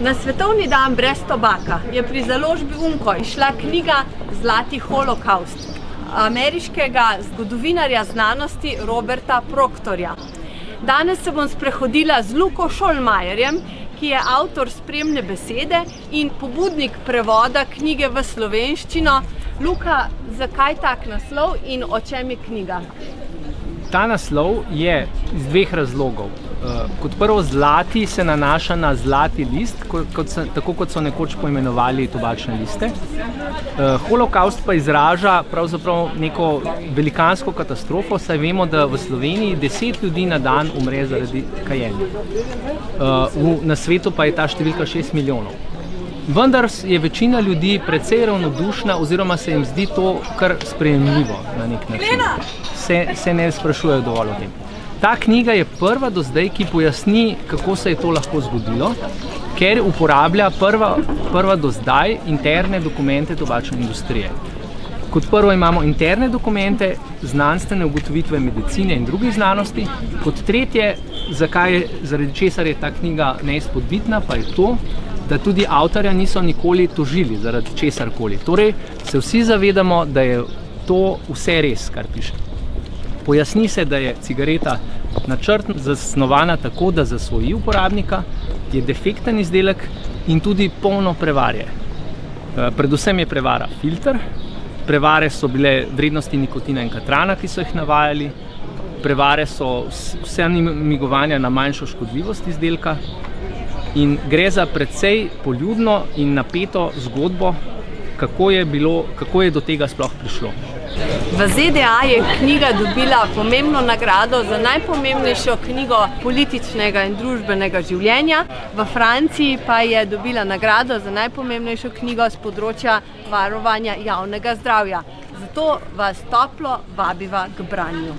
Na svetovni dan brez tobaka je pri založbi Umko izšla knjiga Zlati holokaust ameriškega zgodovinarja znanosti Roberta Proctorja. Danes se bom sprehodila z Luko Šolmajerjem, ki je avtor spremne besede in pobudnik prevoda knjige v slovenščino. Luka, zakaj tak naslov in o čem je knjiga? Ta naslov je iz dveh razlogov. Kot prvo, zlati se nanaša na zlati list, tako kot so nekoč poimenovali tobačne liste. Holokaust pa izraža pravzaprav neko velikansko katastrofo, saj vemo, da v Sloveniji 10 ljudi na dan umre zaradi kajenja. Na svetu pa je ta številka 6 milijonov. Vendar je večina ljudi precej ravnodušna oziroma se jim zdi to kar sprejemljivo na nek način. Se ne sprašujejo dovolj o tem. Ta knjiga je prva do zdaj, ki pojasni, kako se je to lahko zgodilo, ker uporablja prva do zdaj interne dokumente tobačne industrije. Kot prvo imamo interne dokumente, znanstvene ugotovitve medicine in drugih znanosti. Kot tretje, zaradi česar je ta knjiga neizpodbitna, pa je to, da tudi avtorja niso nikoli tožili zaradi česarkoli. Torej se vsi zavedamo, da je to vse res, kar piše. Pojasni se, da je cigareta načrtno zasnovana tako, da zasvoji uporabnika, je defekten izdelek in tudi polno prevarje. Predvsem je prevara filter, prevare so bile vrednosti nikotina in katrana, ki so jih navajali, prevare so vse namigovanja na manjšo škodljivost izdelka in gre za precej poljudno in napeto zgodbo, kako je do tega sploh prišlo. V ZDA je knjiga dobila pomembno nagrado za najpomembnejšo knjigo političnega in družbenega življenja. V Franciji pa je dobila nagrado za najpomembnejšo knjigo z področja varovanja javnega zdravja. Zato vas toplo vabiva k branju.